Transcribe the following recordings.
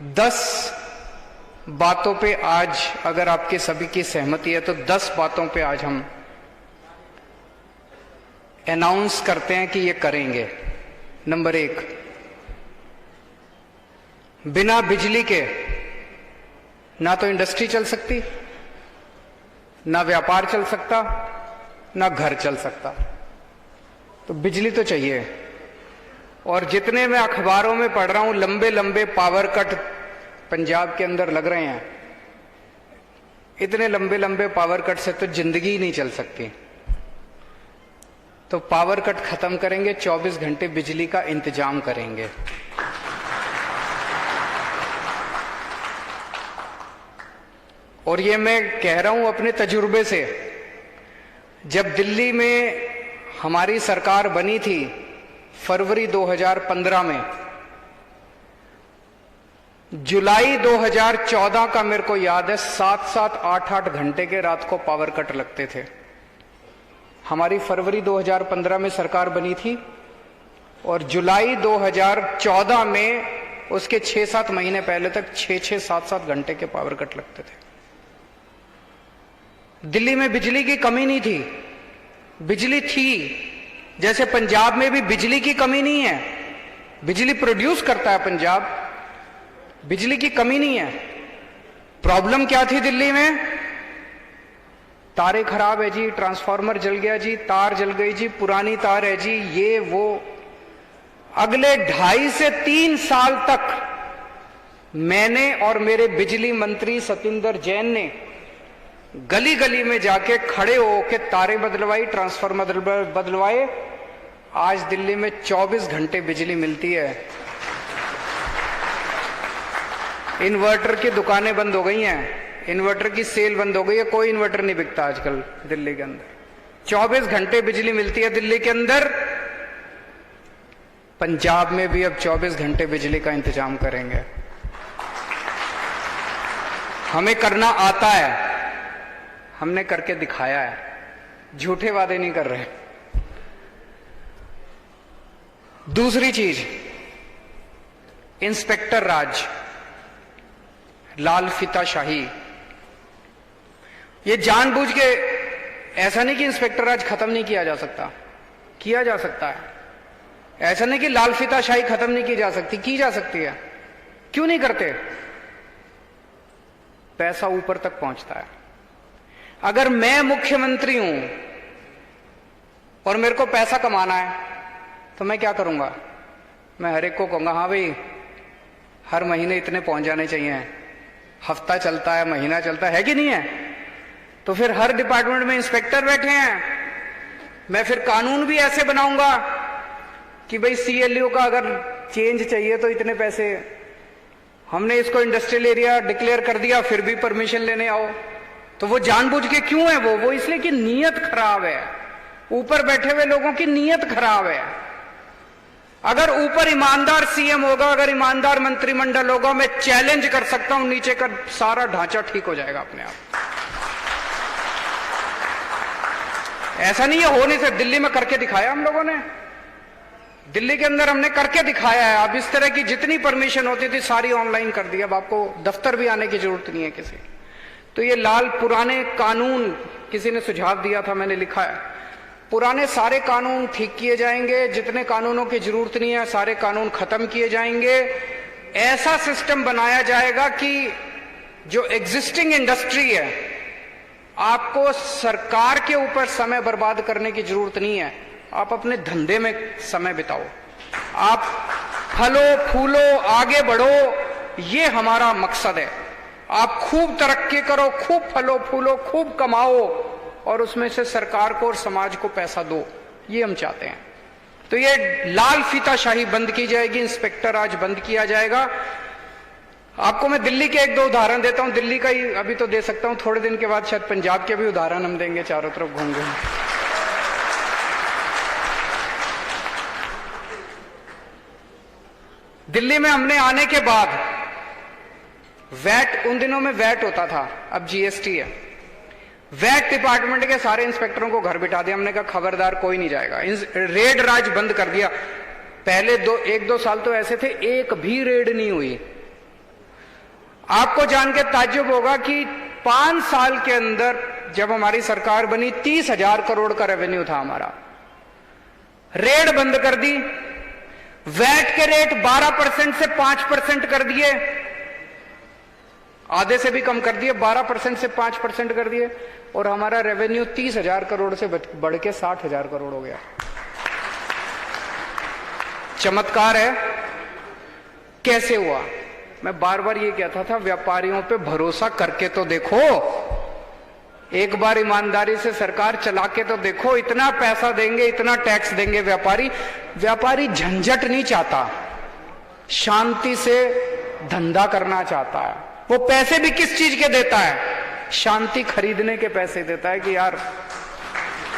10 बातों पे आज अगर आपके सभी की सहमति है तो 10 बातों पे आज हम अनाउंस करते हैं कि ये करेंगे। नंबर 1, बिना बिजली के ना तो इंडस्ट्री चल सकती, ना व्यापार चल सकता, ना घर चल सकता। तो बिजली तो चाहिए। और जितने मैं अखबारों में पढ़ रहा हूं लंबे लंबे पावर कट पंजाब के अंदर लग रहे हैं, इतने लंबे लंबे पावर कट से तो जिंदगी ही नहीं चल सकती। तो पावर कट खत्म करेंगे, 24 घंटे बिजली का इंतजाम करेंगे। और ये मैं कह रहा हूं अपने तजुर्बे से। जब दिल्ली में हमारी सरकार बनी थी फरवरी 2015 में, जुलाई 2014 का मेरे को याद है 7-7, 8-8 घंटे के रात को पावर कट लगते थे। हमारी फरवरी 2015 में सरकार बनी थी और जुलाई 2014 में उसके 6-7 महीने पहले तक 6-6, 7-7 घंटे के पावर कट लगते थे। दिल्ली में बिजली की कमी नहीं थी, बिजली थी। जैसे पंजाब में भी बिजली की कमी नहीं है, बिजली प्रोड्यूस करता है पंजाब, बिजली की कमी नहीं है। प्रॉब्लम क्या थी दिल्ली में? तारे खराब है जी, ट्रांसफार्मर जल गया जी, तार जल गई जी, पुरानी तार है जी, ये वो। अगले 2.5 से 3 साल तक मैंने और मेरे बिजली मंत्री सतिंदर जैन ने गली गली में जाके खड़े होके तारे बदलवाई, ट्रांसफार्मर बदलवाए। आज दिल्ली में 24 घंटे बिजली मिलती है। इन्वर्टर की दुकानें बंद हो गई हैं, इन्वर्टर की सेल बंद हो गई है, कोई इन्वर्टर नहीं बिकता आजकल दिल्ली के अंदर। 24 घंटे बिजली मिलती है दिल्ली के अंदर। पंजाब में भी अब 24 घंटे बिजली का इंतजाम करेंगे। हमें करना आता है, हमने करके दिखाया है, झूठे वादे नहीं कर रहे। दूसरी चीज, इंस्पेक्टर राज, लाल फीताशाही। ये जानबूझ के, ऐसा नहीं कि इंस्पेक्टर राज खत्म नहीं किया जा सकता, किया जा सकता है। ऐसा नहीं कि लाल फीताशाही खत्म नहीं की जा सकती, की जा सकती है। क्यों नहीं करते? पैसा ऊपर तक पहुंचता है। अगर मैं मुख्यमंत्री हूं और मेरे को पैसा कमाना है तो मैं क्या करूंगा? मैं हर एक को कहूंगा, हाँ भाई हर महीने इतने पहुंच जाने चाहिए। हफ्ता चलता है, महीना चलता है कि नहीं है? तो फिर हर डिपार्टमेंट में इंस्पेक्टर बैठे हैं। मैं फिर कानून भी ऐसे बनाऊंगा कि भाई सीएलयू का अगर चेंज चाहिए तो इतने पैसे। हमने इसको इंडस्ट्रियल एरिया डिक्लेयर कर दिया, फिर भी परमिशन लेने आओ। तो वो जानबूझ के क्यों है? वो इसलिए कि नीयत खराब है। ऊपर बैठे हुए लोगों की नीयत खराब है। अगर ऊपर ईमानदार सीएम होगा, अगर ईमानदार मंत्रिमंडल होगा, मैं चैलेंज कर सकता हूं नीचे का सारा ढांचा ठीक हो जाएगा अपने आप। ऐसा नहीं है, हो नहीं सकता। दिल्ली में करके दिखाया हम लोगों ने, दिल्ली के अंदर हमने करके दिखाया है। अब इस तरह की जितनी परमिशन होती थी सारी ऑनलाइन कर दी। अब आपको दफ्तर भी आने की जरूरत नहीं है किसी। तो ये लाल पुराने कानून, किसी ने सुझाव दिया था, मैंने लिखा है, पुराने सारे कानून ठीक किए जाएंगे। जितने कानूनों की जरूरत नहीं है सारे कानून खत्म किए जाएंगे। ऐसा सिस्टम बनाया जाएगा कि जो एग्जिस्टिंग इंडस्ट्री है, आपको सरकार के ऊपर समय बर्बाद करने की जरूरत नहीं है। आप अपने धंधे में समय बिताओ, आप फलो फूलो, आगे बढ़ो, ये हमारा मकसद है। आप खूब तरक्की करो, खूब फलो फूलो, खूब कमाओ और उसमें से सरकार को और समाज को पैसा दो, ये हम चाहते हैं। तो ये लाल फीताशाही बंद की जाएगी, इंस्पेक्टर राज बंद किया जाएगा। आपको मैं दिल्ली के 1-2 उदाहरण देता हूं। दिल्ली का ही अभी तो दे सकता हूं, थोड़े दिन के बाद शायद पंजाब के भी उदाहरण हम देंगे, चारों तरफ घूम घूम। दिल्ली में हमने आने के बाद वैट, उन दिनों में वैट होता था, अब जीएसटी है। वैट डिपार्टमेंट के सारे इंस्पेक्टरों को घर बिठा दिया। हमने कहा खबरदार कोई नहीं जाएगा। रेड राज बंद कर दिया। पहले 1-2 साल तो ऐसे थे, एक भी रेड नहीं हुई। आपको जान के ताज्जुब होगा कि 5 साल के अंदर जब हमारी सरकार बनी 30,000 करोड़ का रेवेन्यू था हमारा। रेड बंद कर दी, वैट के रेट 12% से 5% कर दिए, आधे से भी कम कर दिए, 12% से 5% कर दिए, और हमारा रेवेन्यू 30,000 करोड़ से बढ़ के 60,000 करोड़ हो गया। चमत्कार है। कैसे हुआ? मैं बार बार ये कहता था, व्यापारियों पे भरोसा करके तो देखो, एक बार ईमानदारी से सरकार चला के तो देखो। इतना पैसा देंगे, इतना टैक्स देंगे व्यापारी झंझट नहीं चाहता, शांति से धंधा करना चाहता है। वो पैसे भी किस चीज के देता है? शांति खरीदने के पैसे देता है कि यार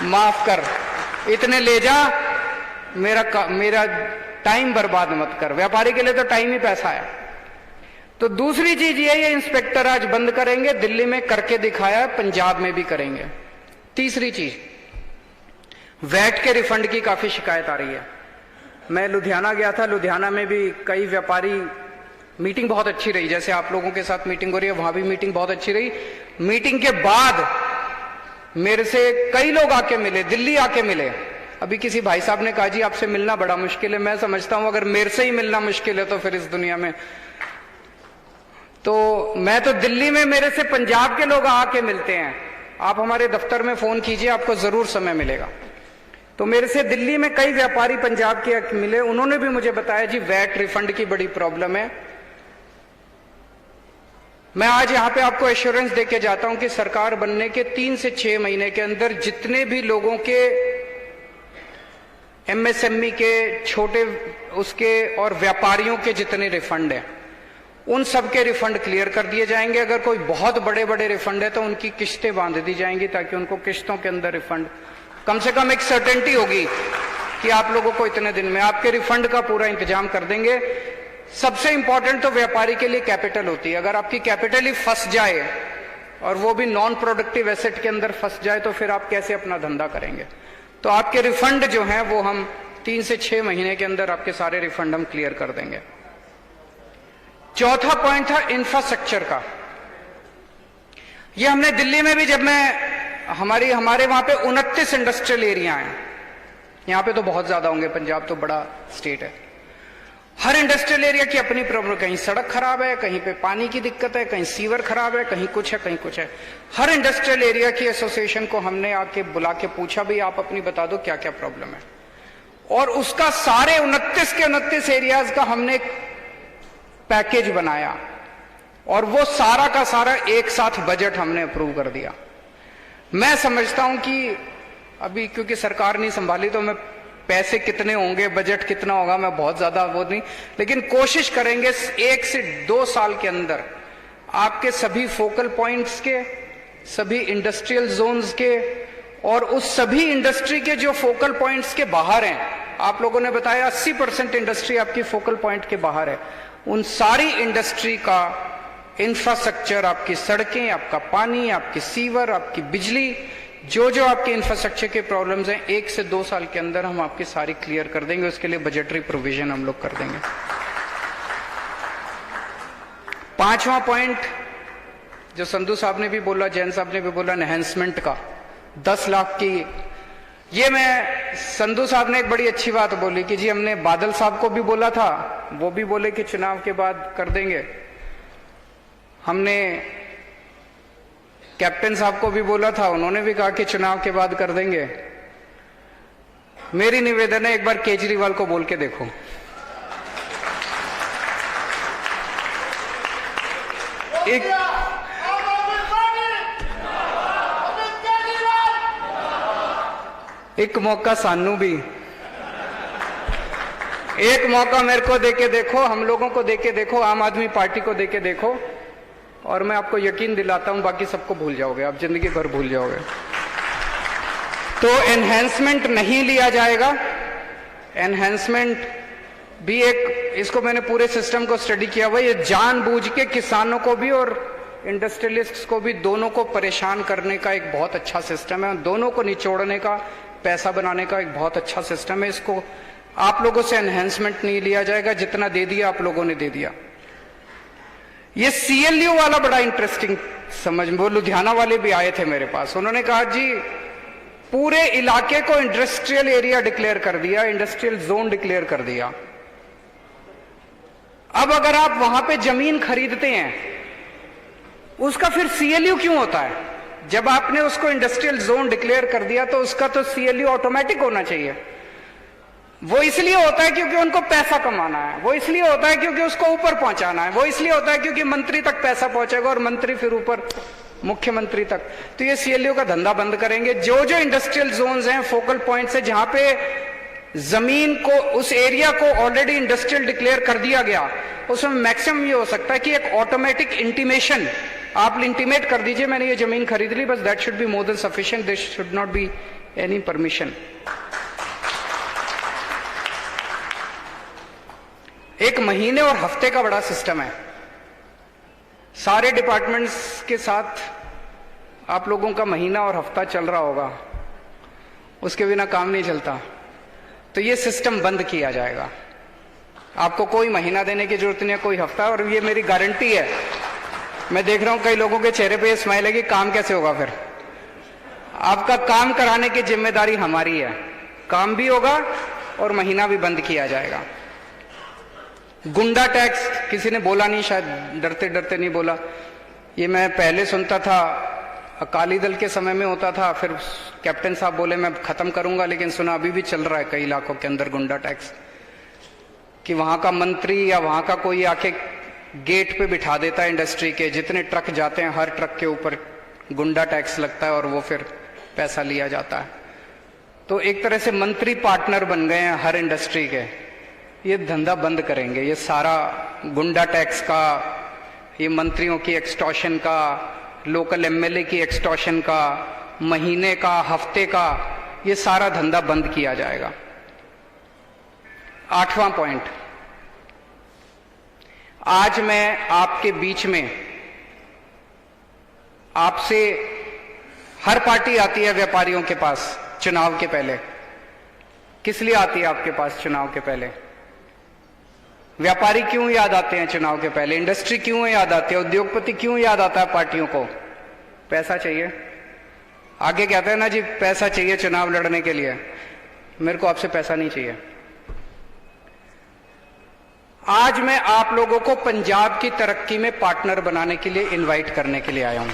माफ कर, इतने ले जा, मेरा टाइम बर्बाद मत कर। व्यापारी के लिए तो टाइम ही पैसा है। तो दूसरी चीज ये इंस्पेक्टर आज बंद करेंगे, दिल्ली में करके दिखाया है, पंजाब में भी करेंगे। तीसरी चीज, वैट के रिफंड की काफी शिकायत आ रही है। मैं लुधियाना गया था, लुधियाना में भी कई व्यापारी, मीटिंग बहुत अच्छी रही, जैसे आप लोगों के साथ मीटिंग हो रही है, वहां भी मीटिंग बहुत अच्छी रही। मीटिंग के बाद मेरे से कई लोग आके मिले, दिल्ली आके मिले। अभी किसी भाई साहब ने कहा जी आपसे मिलना बड़ा मुश्किल है। मैं समझता हूं अगर मेरे से ही मिलना मुश्किल है तो फिर इस दुनिया में, तो मैं तो दिल्ली में मेरे से पंजाब के लोग आके मिलते हैं। आप हमारे दफ्तर में फोन कीजिए, आपको जरूर समय मिलेगा। तो मेरे से दिल्ली में कई व्यापारी पंजाब के मिले, उन्होंने भी मुझे बताया जी वैट रिफंड की बड़ी प्रॉब्लम है। मैं आज यहां पे आपको एश्योरेंस देके जाता हूं कि सरकार बनने के 3 से 6 महीने के अंदर जितने भी लोगों के एमएसएमई के, छोटे उसके और व्यापारियों के जितने रिफंड हैं, उन सब के रिफंड क्लियर कर दिए जाएंगे। अगर कोई बहुत बड़े बड़े रिफंड है तो उनकी किस्तें बांध दी जाएंगी, ताकि उनको किस्तों के अंदर रिफंड, कम से कम एक सर्टेनिटी होगी कि आप लोगों को इतने दिन में आपके रिफंड का पूरा इंतजाम कर देंगे। सबसे इंपॉर्टेंट तो व्यापारी के लिए कैपिटल होती है। अगर आपकी कैपिटल ही फंस जाए, और वो भी नॉन प्रोडक्टिव एसेट के अंदर फंस जाए, तो फिर आप कैसे अपना धंधा करेंगे? तो आपके रिफंड जो हैं वो हम 3 से 6 महीने के अंदर आपके सारे रिफंड हम क्लियर कर देंगे। चौथा पॉइंट था इंफ्रास्ट्रक्चर का। ये हमने दिल्ली में भी, जब मैं हमारे वहां पे 29 इंडस्ट्रियल एरिया हैं। यहां पे तो बहुत ज्यादा होंगे, पंजाब तो बड़ा स्टेट है। हर इंडस्ट्रियल एरिया की अपनी प्रॉब्लम, कहीं सड़क खराब है, कहीं पे पानी की दिक्कत है, कहीं सीवर खराब है, कहीं कुछ है, कहीं कुछ है। हर इंडस्ट्रियल एरिया की एसोसिएशन को हमने आके बुला के पूछा, भाई आप अपनी बता दो क्या क्या प्रॉब्लम है, और उसका सारे 29 के 29 एरियाज का हमने पैकेज बनाया, और वो सारा का सारा एक साथ बजट हमने अप्रूव कर दिया। मैं समझता हूं कि अभी क्योंकि सरकार नहीं संभाली, तो मैं पैसे कितने होंगे, बजट कितना होगा, मैं बहुत ज्यादा वो नहीं, लेकिन कोशिश करेंगे 1 से 2 साल के अंदर आपके सभी फोकल पॉइंट्स के, सभी इंडस्ट्रियल जोन्स के, और उस सभी इंडस्ट्री के जो फोकल पॉइंट्स के बाहर हैं, आप लोगों ने बताया 80% इंडस्ट्री आपकी फोकल पॉइंट के बाहर है, उन सारी इंडस्ट्री का इंफ्रास्ट्रक्चर, आपकी सड़कें, आपका पानी, आपकी सीवर, आपकी बिजली, जो जो आपके इंफ्रास्ट्रक्चर के प्रॉब्लम्स हैं, 1 से 2 साल के अंदर हम आपकी सारी क्लियर कर देंगे। उसके लिए बजटरी प्रोविजन हम लोग कर देंगे। 5वां पॉइंट जो संधू साहब ने भी बोला, जैन साहब ने भी बोला, एनहेंसमेंट का 10 लाख की, ये मैं, संधू साहब ने एक बड़ी अच्छी बात बोली कि जी हमने बादल साहब को भी बोला था, वो भी बोले कि चुनाव के बाद कर देंगे। हमने कैप्टन साहब को भी बोला था, उन्होंने भी कहा कि चुनाव के बाद कर देंगे। मेरी निवेदन है, एक बार केजरीवाल को बोल के देखो। एक मौका सानू भी, एक मौका मेरे को देके देखो, हम लोगों को देके देखो, आम आदमी पार्टी को देके देखो, और मैं आपको यकीन दिलाता हूं बाकी सबको भूल जाओगे, आप जिंदगी भर भूल जाओगे। तो एनहेंसमेंट नहीं लिया जाएगा। एनहेंसमेंट भी एक, इसको मैंने पूरे सिस्टम को स्टडी किया हुआ, ये जानबूझ के किसानों को भी और इंडस्ट्रियलिस्ट्स को भी, दोनों को परेशान करने का एक बहुत अच्छा सिस्टम है, दोनों को निचोड़ने का, पैसा बनाने का एक बहुत अच्छा सिस्टम है। इसको आप लोगों से एनहेंसमेंट नहीं लिया जाएगा, जितना दे दिया आप लोगों ने दे दिया। ये सीएलयू वाला बड़ा इंटरेस्टिंग समझ, वो लुधियाना वाले भी आए थे मेरे पास, उन्होंने कहा जी पूरे इलाके को इंडस्ट्रियल एरिया डिक्लेयर कर दिया, इंडस्ट्रियल जोन डिक्लेयर कर दिया। अब अगर आप वहां पे जमीन खरीदते हैं, उसका फिर सीएलयू क्यों होता है? जब आपने उसको इंडस्ट्रियल जोन डिक्लेयर कर दिया तो उसका तो सीएलयू ऑटोमेटिक होना चाहिए। वो इसलिए होता है क्योंकि उनको पैसा कमाना है, वो इसलिए होता है क्योंकि उसको ऊपर पहुंचाना है, वो इसलिए होता है क्योंकि मंत्री तक पैसा पहुंचेगा और मंत्री फिर ऊपर मुख्यमंत्री तक। तो ये सीएलयू का धंधा बंद करेंगे। जो जो इंडस्ट्रियल जोन्स हैं, फोकल पॉइंट्स है, जहां पे जमीन को, उस एरिया को ऑलरेडी इंडस्ट्रियल डिक्लेयर कर दिया गया, उसमें मैक्सिमम ये हो सकता है कि एक ऑटोमेटिक इंटीमेशन आप इंटीमेट कर दीजिए मैंने ये जमीन खरीद ली, बस that should be more than sufficient, this should not be any permission. एक महीने और हफ्ते का बड़ा सिस्टम है। सारे डिपार्टमेंट्स के साथ आप लोगों का महीना और हफ्ता चल रहा होगा, उसके बिना काम नहीं चलता। तो ये सिस्टम बंद किया जाएगा। आपको कोई महीना देने की जरूरत नहीं है, कोई हफ्ता। और ये मेरी गारंटी है, मैं देख रहा हूं कई लोगों के चेहरे पे ये स्माइल है कि काम कैसे होगा। फिर आपका काम कराने की जिम्मेदारी हमारी है, काम भी होगा और महीना भी बंद किया जाएगा। गुंडा टैक्स किसी ने बोला नहीं, शायद डरते डरते नहीं बोला। ये मैं पहले सुनता था, अकाली दल के समय में होता था, फिर कैप्टन साहब बोले मैं खत्म करूंगा, लेकिन सुना अभी भी चल रहा है कई इलाकों के अंदर गुंडा टैक्स, कि वहां का मंत्री या वहां का कोई आके गेट पे बिठा देता है इंडस्ट्री के, जितने ट्रक जाते हैं हर ट्रक के ऊपर गुंडा टैक्स लगता है और वो फिर पैसा लिया जाता है। तो एक तरह से मंत्री पार्टनर बन गए हैं हर इंडस्ट्री के। ये धंधा बंद करेंगे, ये सारा गुंडा टैक्स का, ये मंत्रियों की एक्सटॉर्शन का, लोकल एमएलए की एक्सटॉर्शन का, महीने का, हफ्ते का, ये सारा धंधा बंद किया जाएगा। 8वां पॉइंट, आज मैं आपके बीच में, आपसे, हर पार्टी आती है व्यापारियों के पास चुनाव के पहले। किस लिए आती है आपके पास चुनाव के पहले? व्यापारी क्यों याद आते हैं चुनाव के पहले? इंडस्ट्री क्यों याद आती है? उद्योगपति क्यों याद आता है पार्टियों को? पैसा चाहिए। आगे कहते हैं ना जी पैसा चाहिए चुनाव लड़ने के लिए। मेरे को आपसे पैसा नहीं चाहिए। आज मैं आप लोगों को पंजाब की तरक्की में पार्टनर बनाने के लिए इनवाइट करने के लिए आया हूं।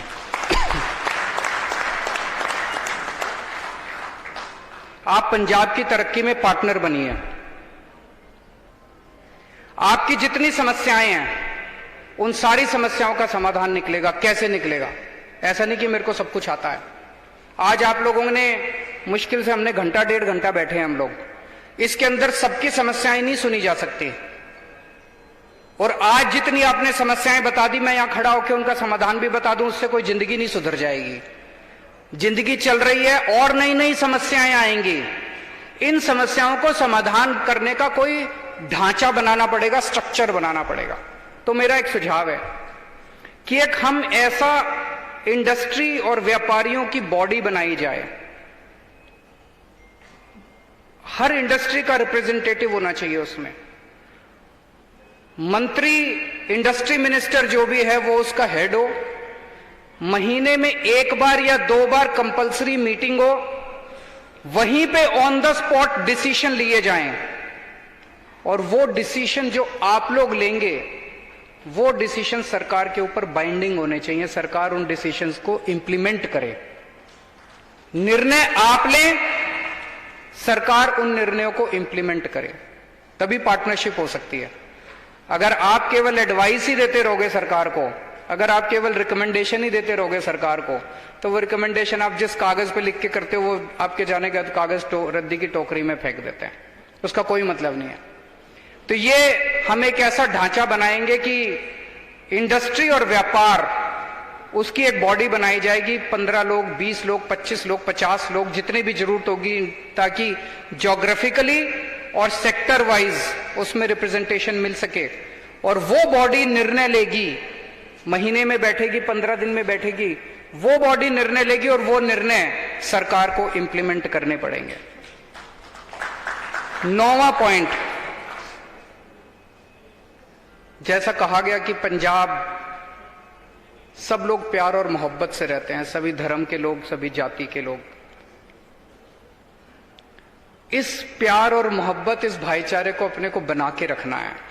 आप पंजाब की तरक्की में पार्टनर बनिए। आपकी जितनी समस्याएं हैं उन सारी समस्याओं का समाधान निकलेगा। कैसे निकलेगा? ऐसा नहीं कि मेरे को सब कुछ आता है। आज आप लोगों ने मुश्किल से, हमने घंटा डेढ़ घंटा बैठे हैं हम लोग, इसके अंदर सबकी समस्याएं नहीं सुनी जा सकती। और आज जितनी आपने समस्याएं बता दी, मैं यहां खड़ा होकर उनका समाधान भी बता दूं, उससे कोई जिंदगी नहीं सुधर जाएगी। जिंदगी चल रही है और नई नई समस्याएं आएंगी। इन समस्याओं को समाधान करने का कोई ढांचा बनाना पड़ेगा, स्ट्रक्चर बनाना पड़ेगा। तो मेरा एक सुझाव है कि एक हम ऐसा इंडस्ट्री और व्यापारियों की बॉडी बनाई जाए, हर इंडस्ट्री का रिप्रेजेंटेटिव होना चाहिए उसमें। मंत्री, इंडस्ट्री मिनिस्टर जो भी है वो उसका हेड हो। महीने में 1 बार या 2 बार कंपलसरी मीटिंग हो, वहीं पे ऑन द स्पॉट डिसीजन लिए जाएं। और वो डिसीजन जो आप लोग लेंगे, वो डिसीजन सरकार के ऊपर बाइंडिंग होने चाहिए। सरकार उन डिसीजंस को इंप्लीमेंट करे। निर्णय आप लें, सरकार उन निर्णयों को इंप्लीमेंट करे, तभी पार्टनरशिप हो सकती है। अगर आप केवल एडवाइस ही देते रहोगे सरकार को, अगर आप केवल रिकमेंडेशन ही देते रहोगे सरकार को, तो वो रिकमेंडेशन आप जिस कागज पे लिख के करते हो, वो आपके जाने के बाद कागज रद्दी की टोकरी में फेंक देते हैं। उसका कोई मतलब नहीं है। तो ये हम एक ऐसा ढांचा बनाएंगे कि इंडस्ट्री और व्यापार, उसकी एक बॉडी बनाई जाएगी। 15 लोग, 20 लोग, 25 लोग, 50 लोग, जितने भी जरूरत होगी, ताकि ज्योग्राफिकली और सेक्टर वाइज उसमें रिप्रेजेंटेशन मिल सके। और वो बॉडी निर्णय लेगी, महीने में बैठेगी, 15 दिन में बैठेगी, वो बॉडी निर्णय लेगी और वो निर्णय सरकार को इंप्लीमेंट करने पड़ेंगे। 9वां पॉइंट, जैसा कहा गया कि पंजाब सब लोग प्यार और मोहब्बत से रहते हैं, सभी धर्म के लोग, सभी जाति के लोग। इस प्यार और मोहब्बत, इस भाईचारे को अपने को बना के रखना है।